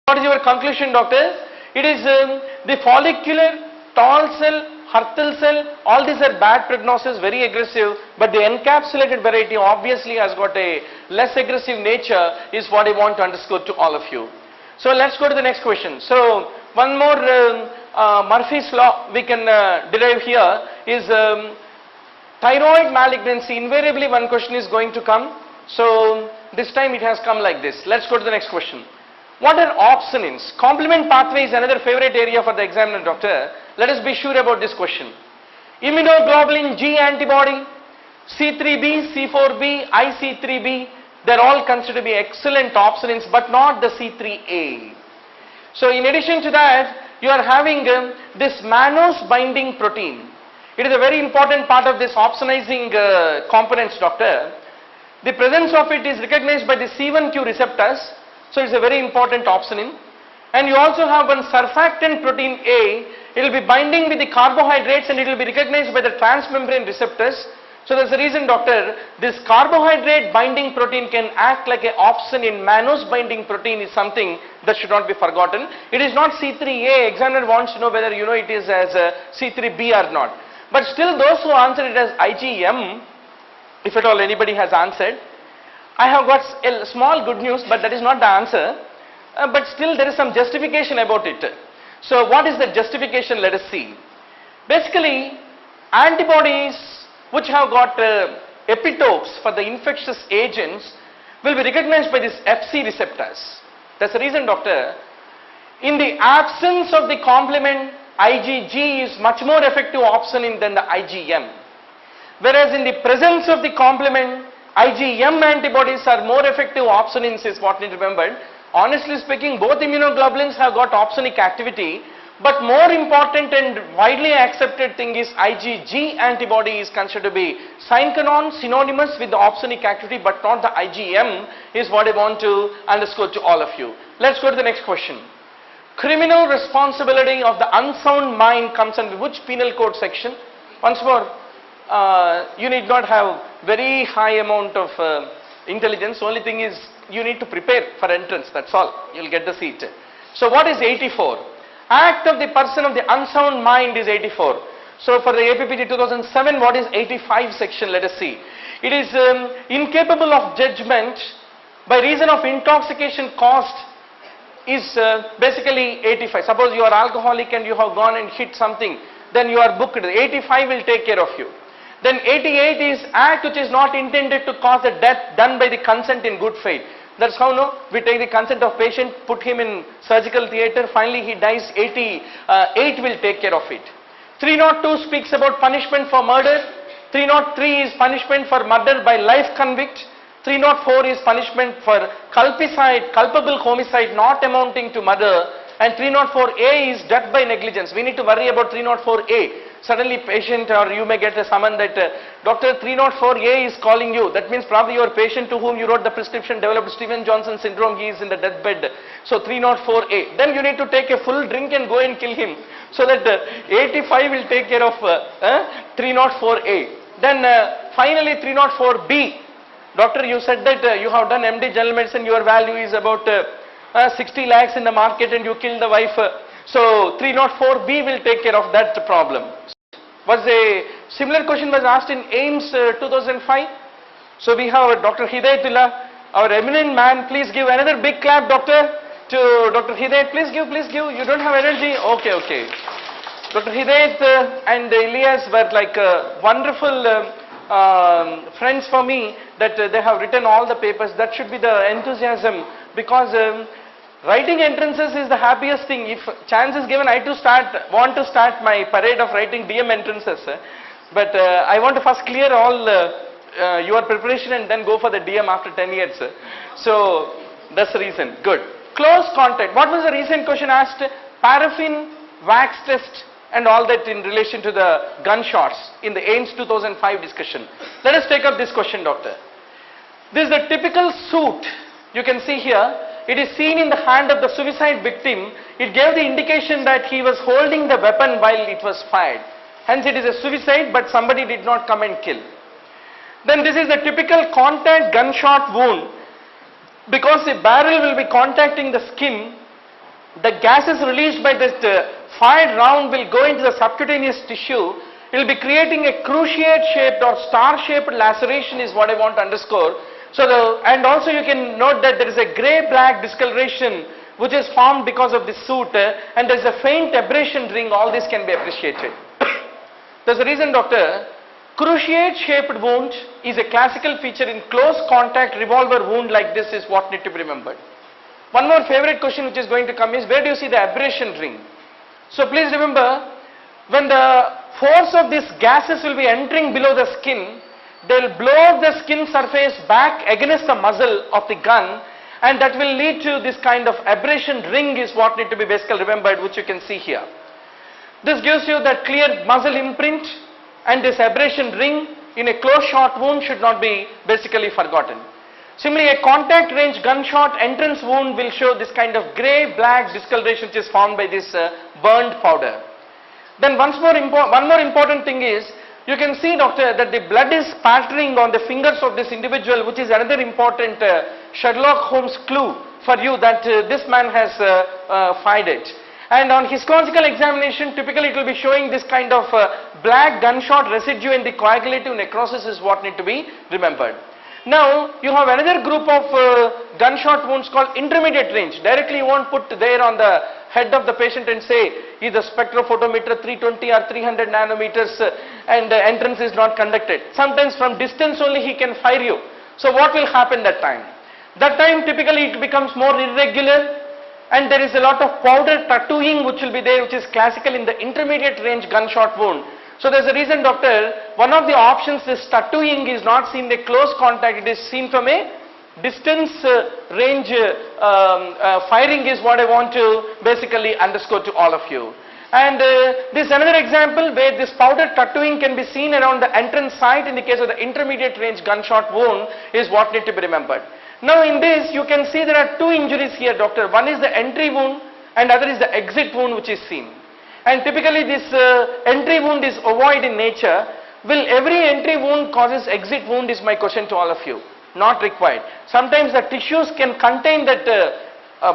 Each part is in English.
What is your conclusion, doctor? It is the follicular, tall cell, Hurthle cell, all these are bad prognosis, very aggressive, but the encapsulated variety obviously has got a less aggressive nature is what I want to underscore to all of you. So let's go to the next question. So one more Murphy's law we can derive here is thyroid malignancy. Invariably one question is going to come. So this time it has come like this. Let's go to the next question. What are opsonins? Complement pathway is another favorite area for the examiner, doctor. Let us be sure about this question. Immunoglobulin G antibody, C3b, C4b, IC3b, they are all considered to be excellent opsonins, but not the C3a. So in addition to that, you are having this mannose binding protein. It is a very important part of this opsonizing components, doctor. The presence of it is recognized by the C1q receptors. So it's a very important opsonin. And you also have one surfactant protein A. It will be binding with the carbohydrates and it will be recognized by the transmembrane receptors. So that's the reason, doctor, this carbohydrate binding protein can act like an opsonin. Mannose binding protein is something that should not be forgotten. It is not C3a. Examiner wants to know whether you know it is as C3b or not. But still those who answer it as IgM, if at all anybody has answered, I have got a small good news, but that is not the answer. But still there is some justification about it. So what is the justification? Let us see. Basically, antibodies which have got epitopes for the infectious agents will be recognized by these Fc receptors. That's the reason, doctor, in the absence of the complement, IgG is much more effective opsonin than the IgM. Whereas in the presence of the complement, IgM antibodies are more effective opsonins is what needs remembered. Honestly speaking, both immunoglobulins have got opsonic activity, but more important and widely accepted thing is IgG antibody is considered to be synonymous with the opsonic activity, but not the IgM is what I want to underscore to all of you. Let's go to the next question. Criminal responsibility of the unsound mind comes under which penal code section? Once more, you need not have very high amount of intelligence. Only thing is you need to prepare for entrance, that's all. You'll get the seat. So what is 84? Act of the person of the unsound mind is 84. So for the APPT 2007, what is 85 section? Let us see. It is incapable of judgment by reason of intoxication caused is basically 85. Suppose you are alcoholic and you have gone and hit something, then you are booked. 85 will take care of you. Then 88 is act which is not intended to cause a death done by the consent in good faith. That's how we take the consent of patient, put him in surgical theatre, finally he dies. 88 will take care of it. 302 speaks about punishment for murder. 303 is punishment for murder by life convict. 304 is punishment for culpable homicide not amounting to murder. And 304A is death by negligence. We need to worry about 304A. Suddenly patient or you may get a summon that doctor 304A is calling you. That means probably your patient to whom you wrote the prescription developed Stevens-Johnson syndrome. He is in the deathbed. So 304A. Then you need to take a full drink and go and kill him. So that 85 will take care of 304A. Then finally 304B. Doctor, you said that you have done MD general medicine. Your value is about 60 lakhs in the market and you killed the wife. So 304B will take care of that problem. Was a similar question was asked in AIMS 2005. So we have Dr. Hidayatullah, our eminent man. Please give another big clap, doctor, to Dr. Hidayat. Please give. You don't have energy? Okay. Dr. Hidayat and Ilyas were like wonderful friends for me that they have written all the papers. That should be the enthusiasm because writing entrances is the happiest thing. If chance is given, I too want to start my parade of writing DM entrances. But I want to first clear all your preparation and then go for the DM after 10 years. So that's the reason. Good. Close contact. What was the recent question asked? Paraffin, wax test and all that in relation to the gunshots in the AIMS 2005 discussion. Let us take up this question, doctor. This is the typical suit. You can see here. It is seen in the hand of the suicide victim. It gave the indication that he was holding the weapon while it was fired. Hence it is a suicide, but somebody did not come and kill. Then this is the typical contact gunshot wound. Because the barrel will be contacting the skin, the gases released by this fired round will go into the subcutaneous tissue. It will be creating a cruciate shaped or star shaped laceration is what I want to underscore. So and also you can note that there is a grey black discoloration which is formed because of this soot, and there is a faint abrasion ring. All this can be appreciated. There's a reason, doctor. Cruciate shaped wound is a classical feature in close contact revolver wound like this is what need to be remembered. One more favorite question which is going to come is, where do you see the abrasion ring? So please remember, when the force of these gases will be entering below the skin, they will blow the skin surface back against the muzzle of the gun, and that will lead to this kind of abrasion ring is what need to be basically remembered, which you can see here. This gives you that clear muzzle imprint, and this abrasion ring in a close shot wound should not be basically forgotten. Similarly, a contact range gunshot entrance wound will show this kind of grey black discoloration which is formed by this burned powder. Then one more important thing is, you can see, doctor, that the blood is spattering on the fingers of this individual, which is another important Sherlock Holmes clue for you that this man has fired it. And on histological examination, typically it will be showing this kind of black gunshot residue in the coagulative necrosis is what need to be remembered. Now, you have another group of gunshot wounds called intermediate range. Directly you won't put there on the head of the patient and say, is the spectrophotometer 320 or 300 nanometers and the entrance is not conducted. Sometimes from distance only he can fire you. So what will happen that time? That time typically it becomes more irregular, and there is a lot of powder tattooing which will be there, which is classical in the intermediate range gunshot wound. So there's a reason, doctor, one of the options, this tattooing is not seen in a close contact, it is seen from a distance range firing is what I want to basically underscore to all of you. And this another example where this powder tattooing can be seen around the entrance site in the case of the intermediate range gunshot wound is what need to be remembered. Now in this you can see there are two injuries here, doctor. One is the entry wound and other is the exit wound which is seen. And typically this entry wound is ovoid in nature. Will every entry wound causes exit wound is my question to all of you. Not required. Sometimes the tissues can contain that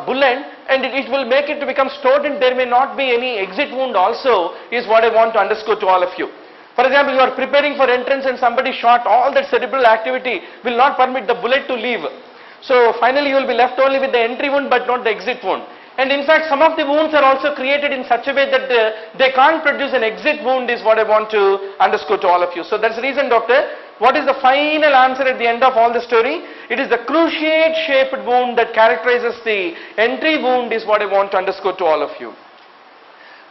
bullet and it will make it to become stored, and there may not be any exit wound also is what I want to underscore to all of you. For example, you are preparing for entrance and somebody shot, all that cerebral activity will not permit the bullet to leave. So finally you will be left only with the entry wound but not the exit wound. And in fact, some of the wounds are also created in such a way that they can't produce an exit wound is what I want to underscore to all of you. So that's the reason, doctor, what is the final answer at the end of all the story? It is the cruciate shaped wound that characterizes the entry wound is what I want to underscore to all of you.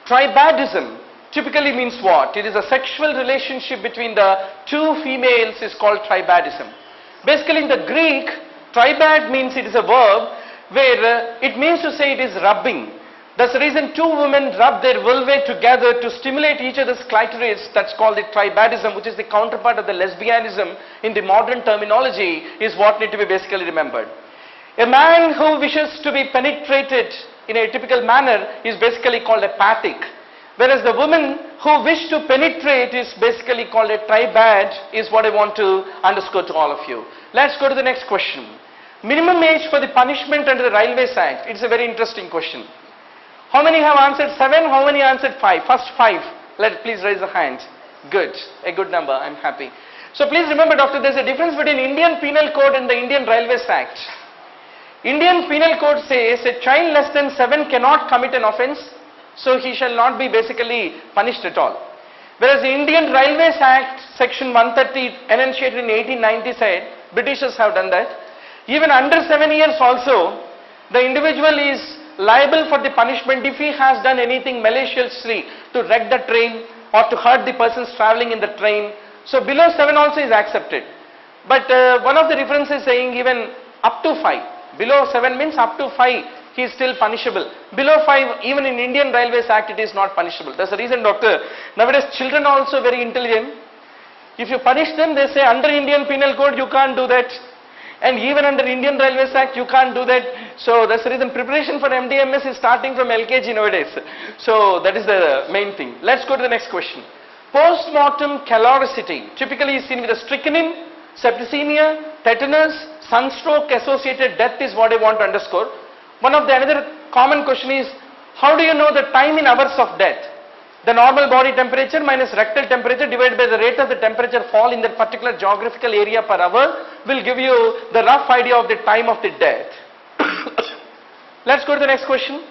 Tribadism typically means what? It is a sexual relationship between the two females is called tribadism. Basically in the Greek, tribad means it is a verb where it means to say it is rubbing. That's the reason two women rub their vulvae together to stimulate each other's clitoris. That's called the tribadism, which is the counterpart of the lesbianism in the modern terminology is what need to be basically remembered. A man who wishes to be penetrated in a typical manner is basically called a pathic, whereas the woman who wish to penetrate is basically called a tribad is what I want to underscore to all of you. Let's go to the next question. Minimum age for the punishment under the Railways Act. It's a very interesting question. How many have answered 7? How many answered 5? First 5. Please raise the hand. Good. A good number. I'm happy. So please remember, doctor, there's a difference between Indian Penal Code and the Indian Railways Act. Indian Penal Code says a child less than 7 cannot commit an offence, so he shall not be basically punished at all. Whereas the Indian Railways Act, section 130, enunciated in 1890 said, Britishers have done that. Even under 7 years also, the individual is liable for the punishment if he has done anything maliciously to wreck the train or to hurt the persons travelling in the train. So below 7 also is accepted. But one of the references saying even up to 5. Below 7 means up to 5 he is still punishable. Below 5, even in Indian Railways Act, it is not punishable. That's the reason, doctor, nowadays children are also very intelligent. If you punish them, they say under Indian Penal Code you can't do that. And even under Indian Railways Act, you can't do that. So that's the reason preparation for MDMS is starting from LKG nowadays. So that is the main thing. Let's go to the next question. Post-mortem caloricity typically is seen with a strychnine, septicemia, tetanus, sunstroke associated death is what I want to underscore. One of the another common question is, how do you know the time in hours of death? The normal body temperature minus rectal temperature divided by the rate of the temperature fall in that particular geographical area per hour will give you the rough idea of the time of the death. Let's go to the next question.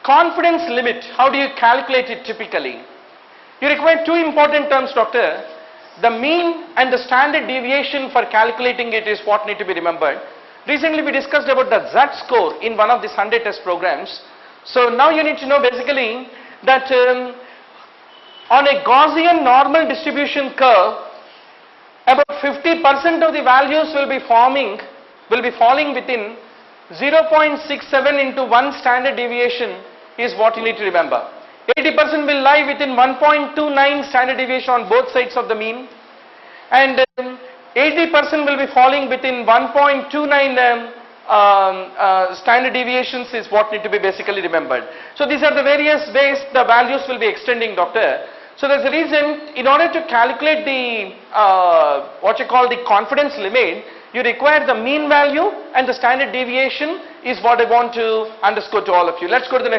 Confidence limit, how do you calculate it typically? You require two important terms, doctor. The mean and the standard deviation for calculating it is what need to be remembered. Recently we discussed about the Z score in one of the Sunday test programs. So now you need to know basically that on a Gaussian normal distribution curve, about 50% of the values will be falling within 0.67 into 1 standard deviation is what you need to remember. 80% will lie within 1.29 standard deviation on both sides of the mean, and 80% will be falling within 1.29 standard deviations is what need to be basically remembered. So these are the various ways the values will be extending, doctor. So there's a reason, in order to calculate the what you call the confidence limit, you require the mean value and the standard deviation is what I want to underscore to all of you. Let's go to the next.